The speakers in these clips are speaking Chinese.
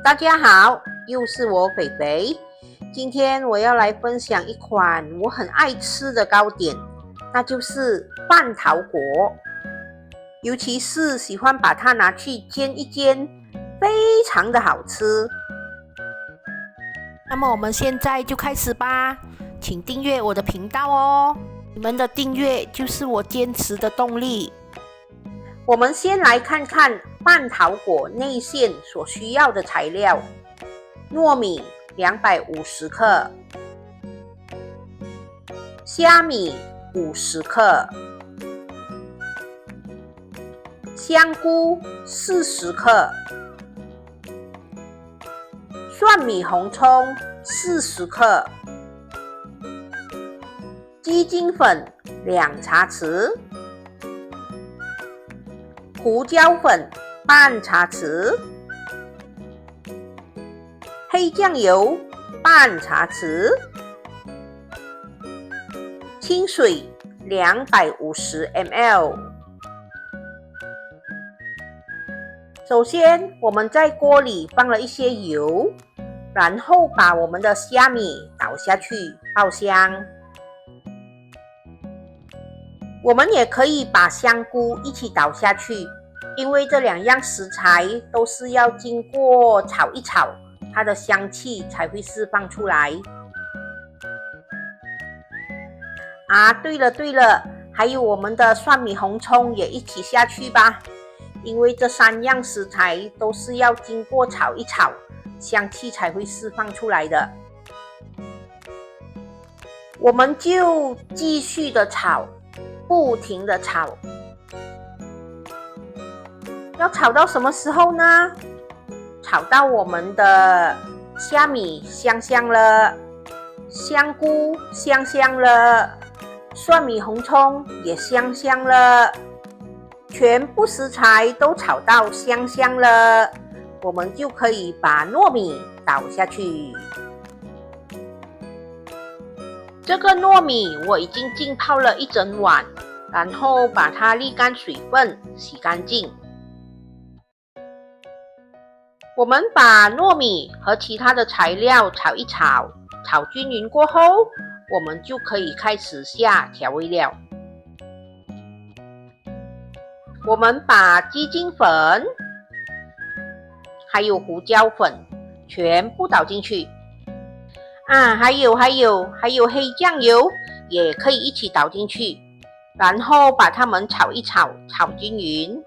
大家好，又是我肥肥。今天我要来分享一款我很爱吃的糕点，那就是半桃果。尤其是喜欢把它拿去煎一煎，非常的好吃。那么我们现在就开始吧，请订阅我的频道哦。你们的订阅就是我坚持的动力。我们先来看看半桃果内馅所需要的材料：糯米250克，虾米50克，香菇40克，蒜米红葱40克，鸡精粉2茶匙，胡椒粉半茶匙，黑酱油半茶匙，清水250 ml。首先，我们在锅里放了一些油，然后把我们的虾米倒下去爆香。我们也可以把香菇一起倒下去，因为这2样食材都是要经过炒一炒，它的香气才会释放出来。对了，还有我们的蒜米红葱也一起下去吧，因为这3样食材都是要经过炒一炒，香气才会释放出来的。我们就继续的炒，不停的炒，要炒到什么时候呢？炒到我们的虾米香香了，香菇香香了，蒜米红葱也香香了，全部食材都炒到香香了，我们就可以把糯米倒下去。这个糯米我已经浸泡了1整晚，然后把它沥干水分，洗干净。我们把糯米和其他的材料炒一炒，炒均匀过后，我们就可以开始下调味料。我们把鸡精粉还有胡椒粉全部倒进去。还有黑酱油也可以一起倒进去，然后把它们炒一炒，炒均匀。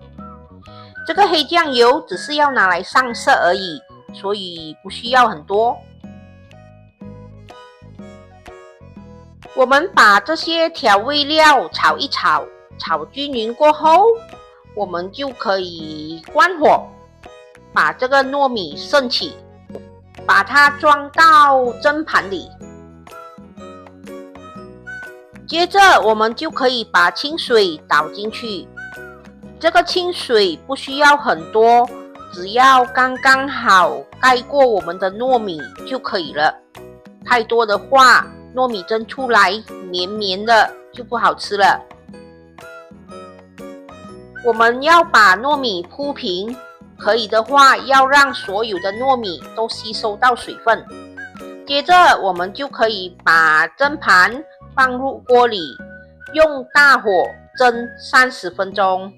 这个黑酱油只是要拿来上色而已，所以不需要很多。我们把这些调味料炒一炒，炒均匀过后，我们就可以关火，把这个糯米盛起，把它装到蒸盘里。接着我们就可以把清水倒进去，这个清水不需要很多，只要刚刚好盖过我们的糯米就可以了。太多的话，糯米蒸出来绵绵的就不好吃了。我们要把糯米铺平，可以的话要让所有的糯米都吸收到水分。接着我们就可以把蒸盘放入锅里，用大火蒸30分钟。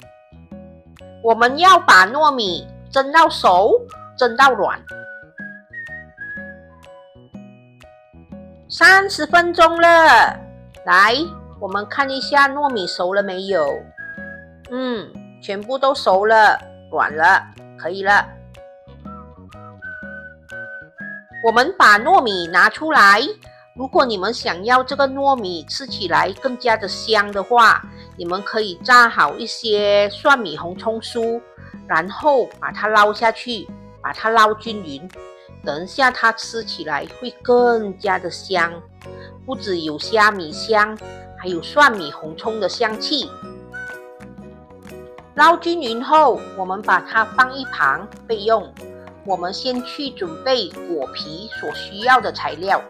我们要把糯米蒸到熟，蒸到软。30分钟了，来，我们看一下糯米熟了没有？全部都熟了，软了，可以了。我们把糯米拿出来，如果你们想要这个糯米吃起来更加的香的话，你们可以炸好一些蒜米红葱酥，然后把它捞下去，把它捞均匀。等一下它吃起来会更加的香，不只有虾米香，还有蒜米红葱的香气。捞均匀后，我们把它放一旁备用。我们先去准备果皮所需要的材料。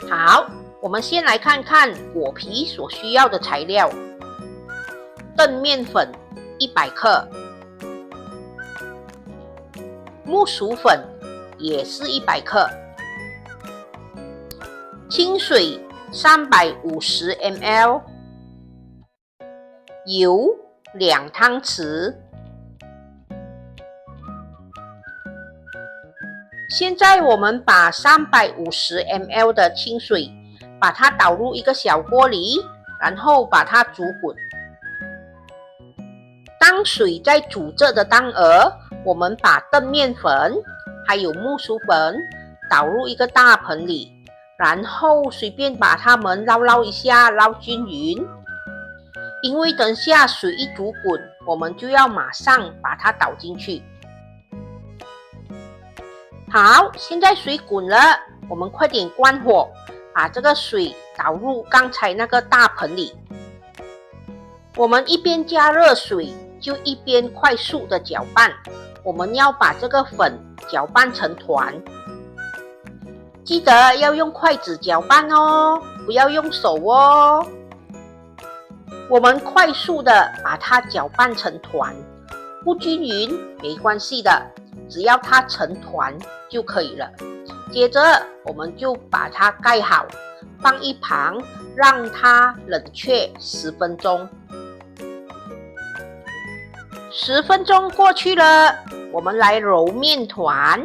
好，我们先来看看果皮所需要的材料：澄面粉100克，木薯粉也是100克，清水350 ml， 油2汤匙。现在我们把350 ml 的清水把它倒入一个小锅里，然后把它煮滚。当水在煮着的当儿，我们把澄面粉还有木薯粉倒入一个大盆里，然后随便把它们捞一下，捞均匀。因为等下水一煮滚，我们就要马上把它倒进去。好，现在水滚了，我们快点关火，把这个水倒入刚才那个大盆里。我们一边加热水，就一边快速的搅拌。我们要把这个粉搅拌成团，记得要用筷子搅拌哦，不要用手哦。我们快速的把它搅拌成团，不均匀没关系的，只要它成团就可以了。接着我们就把它盖好，放一旁，让它冷却10分钟。10分钟过去了，我们来揉面团。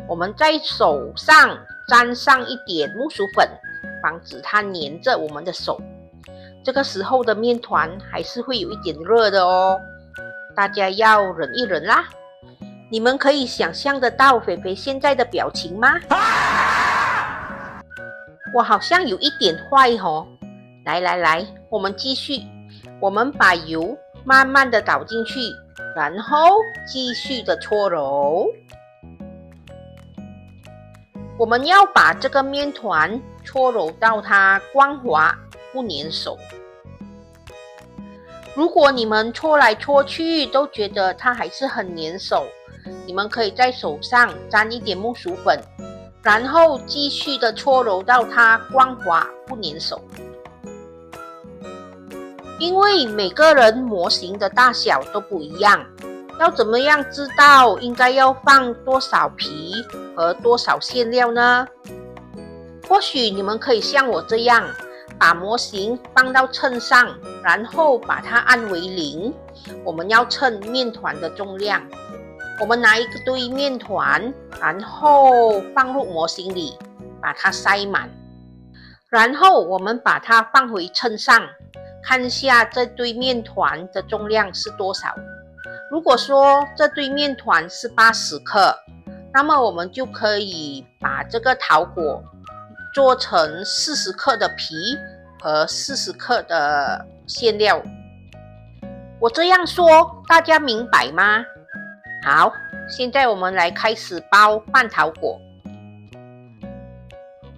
我们在手上沾上一点木薯粉，防止它粘着我们的手。这个时候的面团还是会有一点热的哦，大家要忍一忍啦。你们可以想象得到肥肥现在的表情吗？我好像有一点坏哦。来，我们继续。我们把油慢慢的倒进去，然后继续的搓揉。我们要把这个面团搓揉到它光滑不粘手。如果你们搓来搓去都觉得它还是很粘手，你们可以在手上沾一点木薯粉，然后继续的搓揉到它光滑不粘手。因为每个人模型的大小都不一样，要怎么样知道应该要放多少皮和多少馅料呢？或许你们可以像我这样，把模型放到秤上，然后把它按为0。我们要称面团的重量。我们拿一堆面团，然后放入模型里，把它塞满。然后我们把它放回秤上，看下这堆面团的重量是多少。如果说这堆面团是80克，那么我们就可以把这个桃果做成40克的皮和40克的馅料。我这样说，大家明白吗？好，现在我们来开始包半桃果。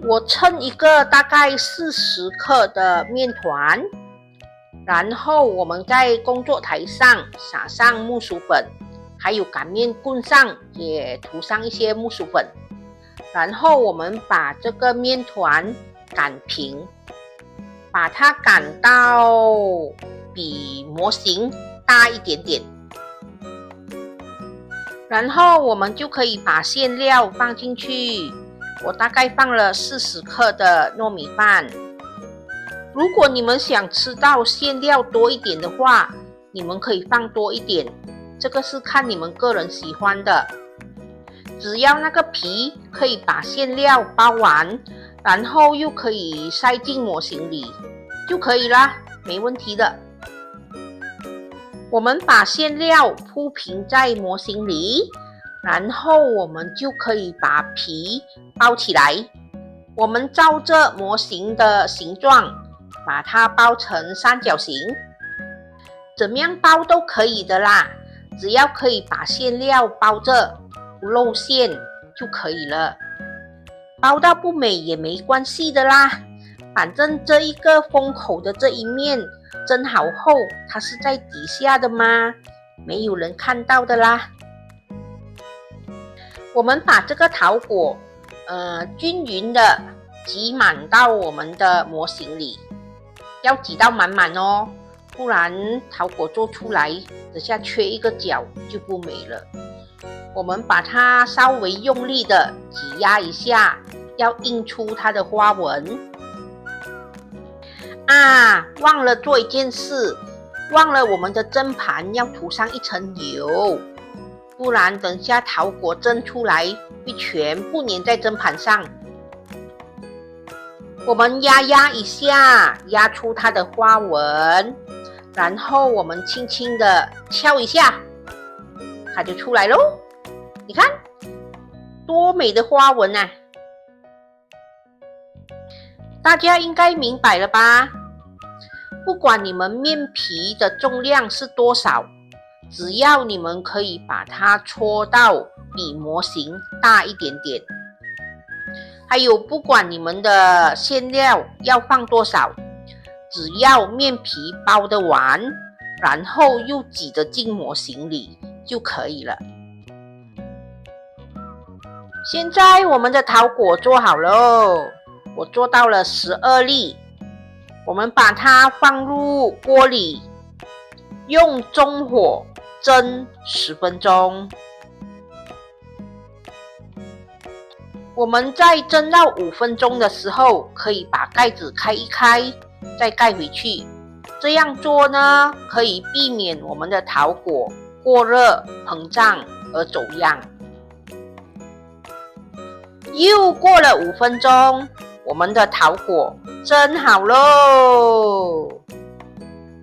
我称一个大概40克的面团，然后我们在工作台上撒上木薯粉，还有擀面棍上也涂上一些木薯粉，然后我们把这个面团擀平，把它擀到比模型大一点点，然后我们就可以把馅料放进去。我大概放了40克的糯米饭。如果你们想吃到馅料多一点的话，你们可以放多一点，这个是看你们个人喜欢的。只要那个皮可以把馅料包完，然后又可以塞进模型里就可以啦，没问题的。我们把馅料铺平在模型里，然后我们就可以把皮包起来。我们照着模型的形状把它包成三角形，怎么样包都可以的啦，只要可以把馅料包着不露馅就可以了。包到不美也没关系的啦，反正这一个封口的这一面蒸好后，它是在底下的嘛，没有人看到的啦。我们把这个桃果均匀的挤满到我们的模型里，要挤到满满哦，不然桃果做出来等下缺一个角就不美了。我们把它稍微用力的挤压一下，要印出它的花纹。忘了做一件事，忘了我们的砧盘要涂上一层油，不然等下桃果蒸出来会全部粘在砧盘上。我们压一下，压出它的花纹，然后我们轻轻的敲一下，它就出来咯。你看，多美的花纹啊！大家应该明白了吧？不管你们面皮的重量是多少，只要你们可以把它搓到比模型大一点点，还有不管你们的馅料要放多少，只要面皮包得完，然后又挤得进模型里就可以了。现在我们的桃果做好喽，我做到了12粒。我们把它放入锅里，用中火蒸10分钟。我们在蒸到5分钟的时候，可以把盖子开一开，再盖回去。这样做呢，可以避免我们的桃果过热膨胀而走样。又过了5分钟，我们的桃果蒸好喽！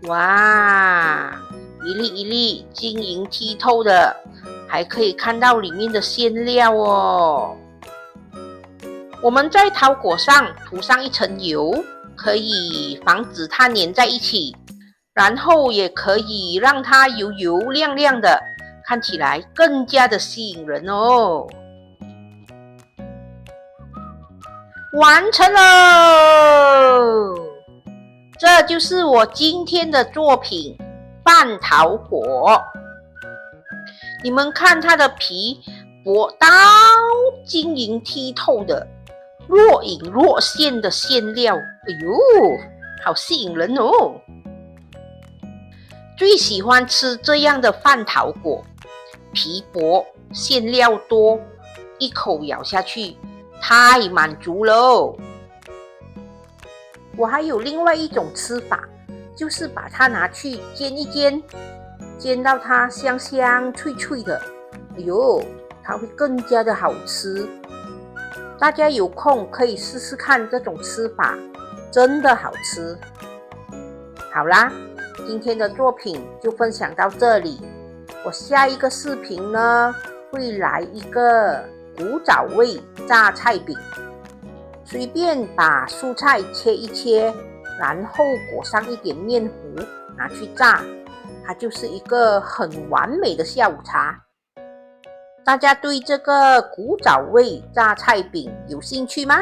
哇，一粒一粒晶莹剔透的，还可以看到里面的馅料哦。我们在桃果上涂上一层油，可以防止它粘在一起，然后也可以让它油油亮亮的，看起来更加的吸引人哦。完成喽！这就是我今天的作品拌桃果。你们看它的皮薄到晶莹剔透的，若隐若现的馅料，哎呦，好吸引人哦！最喜欢吃这样的饭桃果，皮薄馅料多，一口咬下去太满足了。我还有另外一种吃法，就是把它拿去煎一煎，煎到它香香脆脆的，哎呦，它会更加的好吃。大家有空可以试试看这种吃法，真的好吃。好啦，今天的作品就分享到这里。我下一个视频呢，会来一个古早味榨菜饼，随便把蔬菜切一切，然后裹上一点面糊，拿去炸，它就是一个很完美的下午茶。大家对这个古早味榨菜饼有兴趣吗？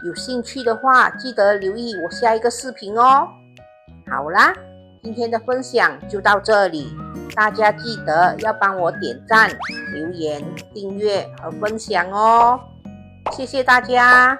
有兴趣的话，记得留意我下一个视频哦。好啦，今天的分享就到这里，大家记得要帮我点赞、留言、订阅和分享哦，谢谢大家。